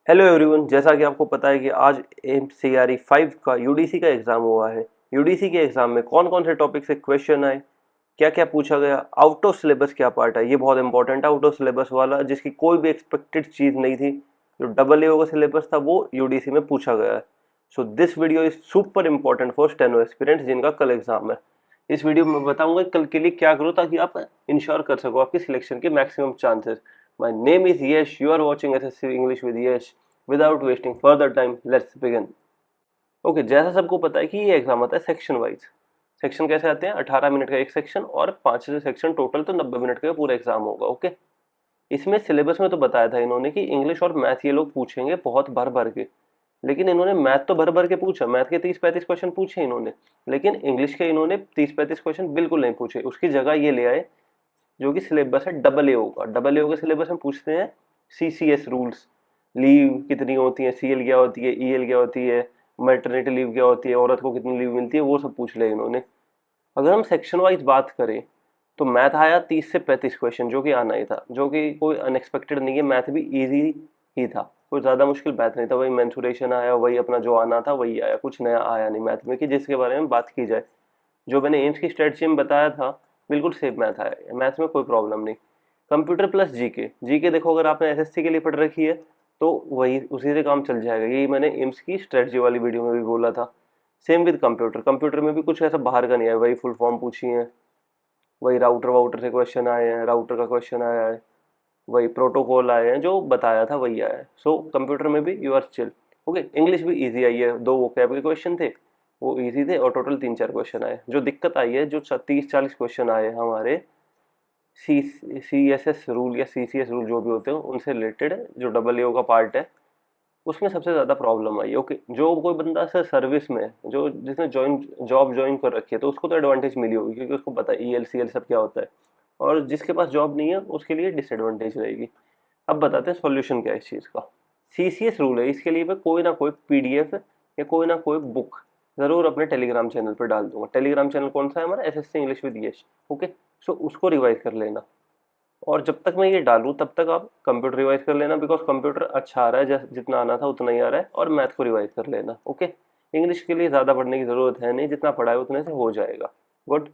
Hello everyone, जैसा कि आपको पता है कि आज एमसीआरई 5 का यूडीसी का एग्जाम हुआ है। यूडीसी के एग्जाम में कौन कौन से टॉपिक से क्वेश्चन आए, क्या क्या पूछा गया, आउट ऑफ सिलेबस क्या पार्ट है, ये बहुत इंपॉर्टेंट है। आउट ऑफ सिलेबस वाला जिसकी कोई भी एक्सपेक्टेड चीज़ नहीं थी, जो डबल एओ का सिलेबस था वो यूडीसी में पूछा गया है। So this video is super important for steno aspirants जिनका कल एग्जाम है। इस वीडियो में बताऊंगा कल के लिए क्या करो ताकि आप इंश्योर कर सको आपकी सिलेक्शन के maximum chances. My name is Yash, you are watching SSC English with Yash. Without wasting further time let's begin. Okay, जैसा सबको पता है कि ये एग्जाम आता है सेक्शन वाइज। सेक्शन कैसे आते हैं? 18 मिनट का एक सेक्शन और 5 सेक्शन टोटल, तो 90 मिनट का पूरा एग्जाम होगा। ओके, इसमें सिलेबस में तो बताया था इन्होंने कि इंग्लिश और मैथ ये लोग पूछेंगे बहुत भर भर के, लेकिन इन्होंने मैथ तो भर भर के पूछा, मैथ के 30-35 क्वेश्चन पूछे इन्होंने, लेकिन इंग्लिश के इन्होंने 30-35 क्वेश्चन बिल्कुल नहीं पूछे। उसकी जगह ये ले आए जो कि सिलेबस है डबल एओ का। डबल एओ के सिलेबस में पूछते हैं सीसीएस रूल्स, लीव कितनी होती है, सीएल क्या होती है, ईएल क्या होती है, मैटरनिटी लीव क्या होती है, औरत को कितनी लीव मिलती है, वो सब पूछ लिया इन्होंने। अगर हम सेक्शन वाइज बात करें तो मैथ आया 30 से 35 क्वेश्चन, जो कि आना ही था, जो कि कोई अनएक्सपेक्टेड नहीं है। मैथ भी इजी ही था, कोई ज़्यादा मुश्किल मैथ नहीं था। वही मेंसुरेशन आया, वही अपना जो आना था वही आया, कुछ नया आया नहीं मैथ में कि जिसके बारे में बात की जाए। जो मैंने एम्स की स्ट्रेटजी में बताया था बिल्कुल सेम मैथ आया, मैथ में कोई प्रॉब्लम नहीं। कंप्यूटर प्लस जीके, जीके देखो अगर आपने एसएससी के लिए पढ़ रखी है तो वही उसी से काम चल जाएगा। यही मैंने एम्स की स्ट्रेटजी वाली वीडियो में भी बोला था। सेम विद कंप्यूटर, कंप्यूटर में भी कुछ ऐसा बाहर का नहीं है, वही फुल फॉर्म पूछी है, वही राउटर वाउटर से क्वेश्चन आए हैं, राउटर का क्वेश्चन आया है, वही प्रोटोकॉल आए हैं, जो बताया था वही आया है। सो कंप्यूटर में भी you are chill. Okay, English भी इजी आई है, 2 वोकैब के क्वेश्चन थे, वो इजी थे, और टोटल 3-4 क्वेश्चन आए। जो दिक्कत आई है, जो 30-40 क्वेश्चन आए हमारे सी एस एस रूल या सी सी एस रूल जो भी होते हैं उनसे रिलेटेड, जो डबल ए का पार्ट है, उसमें सबसे ज़्यादा प्रॉब्लम आई। ओके, जो कोई बंदा सर सर्विस में है, जो जिसने जॉब ज्वाइन कर रखी है, तो उसको तो एडवांटेज मिली होगी क्योंकि उसको पता है ई एल सी एल सब क्या होता है। और जिसके पास जॉब नहीं है उसके लिए डिसएडवांटेज रहेगी। अब बताते हैं सॉल्यूशन क्या है इस चीज़ का। सी सी एस रूल है, इसके लिए मैं कोई ना कोई पीडीएफ या कोई ना कोई बुक ज़रूर अपने टेलीग्राम चैनल पर डाल दूंगा। टेलीग्राम चैनल कौन सा है? हमारा SSC English with Yash. Okay, so उसको रिवाइज कर लेना, और जब तक मैं ये डालूँ तब तक आप कंप्यूटर रिवाइज कर लेना, बिकॉज कंप्यूटर अच्छा आ रहा है, जितना आना था उतना ही आ रहा है, और मैथ को रिवाइज कर लेना। ओके, इंग्लिश के लिए ज़्यादा पढ़ने की ज़रूरत है नहीं, जितना पढ़ा है उतने से हो जाएगा। गुड।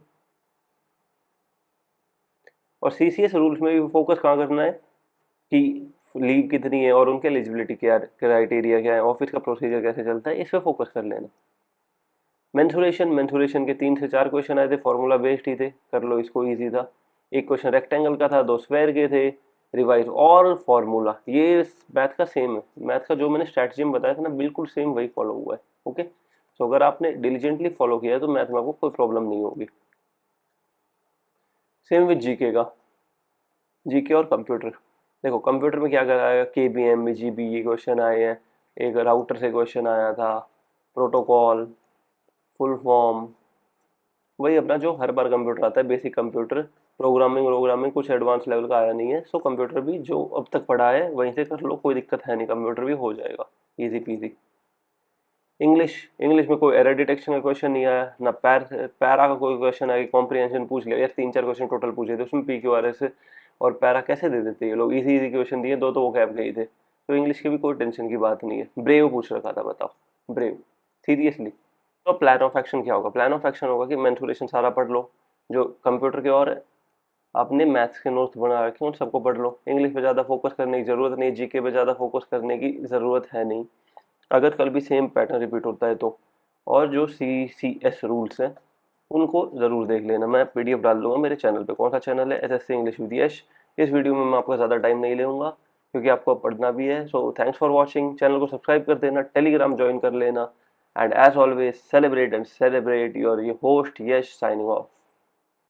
और सी सी एस रूल्स में भी फोकस कहाँ करना है कि लीव कितनी है और उनके एलिजिबिलिटी क्या, क्राइटेरिया क्या है, ऑफिस का प्रोसीजर कैसे चलता है, इस पर फोकस कर लेना। मेंथुरेशन के 3 से 4 क्वेश्चन आए थे, फॉर्मूला बेस्ड ही थे, कर लो, इसको ईजी था। एक क्वेश्चन रेक्टेंगल का था, 2 स्क्वायर के थे, रिवाइज और फॉर्मूला। ये मैथ का सेम है, मैथ का जो मैंने स्ट्रैटेजी में बताया था ना, बिल्कुल सेम वही फॉलो हुआ है। ओके, तो अगर आपने डिलीजेंटली फॉलो किया है तो मैथ में आपको कोई प्रॉब्लम नहीं होगी। सेम विद जीके का, जीके और कंप्यूटर। देखो कंप्यूटर में क्या कराया, K B M B G B ये क्वेश्चन आए हैं, एक राउटर से क्वेश्चन आया था, प्रोटोकॉल, फुल फॉर्म, वही अपना जो हर बार कंप्यूटर आता है, बेसिक कंप्यूटर। प्रोग्रामिंग प्रोग्रामिंग कुछ एडवांस लेवल का आया नहीं है। सो कंप्यूटर भी जो अब तक पढ़ा है वहीं से कर लो, कोई दिक्कत है नहीं, कंप्यूटर भी हो जाएगा इजी पीजी। इंग्लिश, इंग्लिश में कोई एरर डिटेक्शन का क्वेश्चन नहीं आया ना, पैरा का कोई क्वेश्चन आया, कॉम्प्रिहेंशन पूछ लिया यार, 3-4 क्वेश्चन टोटल पूछे थे उसमें, पी क्यू आर एस और पैरा कैसे दे देते ये लोग, इजी इजी क्वेश्चन दिए, दो तो वो कैब गए थे। तो इंग्लिश की भी कोई टेंशन की बात नहीं है। ब्रेव पूछ रखा था, बताओ ब्रेव, सीरियसली। तो प्लान ऑफ एक्शन क्या होगा? प्लान ऑफ एक्शन होगा कि मेंथुरेशन सारा पढ़ लो, जो कंप्यूटर के, और आपने मैथ्स के नोट्स बना रखे हैं उन सबको पढ़ लो। इंग्लिश पे ज़्यादा फोकस करने की ज़रूरत नहीं, जीके पे ज़्यादा फोकस करने की ज़रूरत है नहीं, अगर कल भी सेम पैटर्न रिपीट होता है तो। और जो सी सी एस रूल्स हैं उनको ज़रूर देख लेना, मैं पीडीएफ डाल दूंगा मेरे चैनल पे। कौन सा चैनल है? एसएससी इंग्लिश विद यश। इस वीडियो में मैं आपका ज़्यादा टाइम नहीं लूँगा क्योंकि आपको अब पढ़ना भी है। So thanks for watching, channel को सब्सक्राइब कर देना, टेलीग्राम ज्वाइन कर लेना, and as always celebrate and celebrate your host Yash signing of.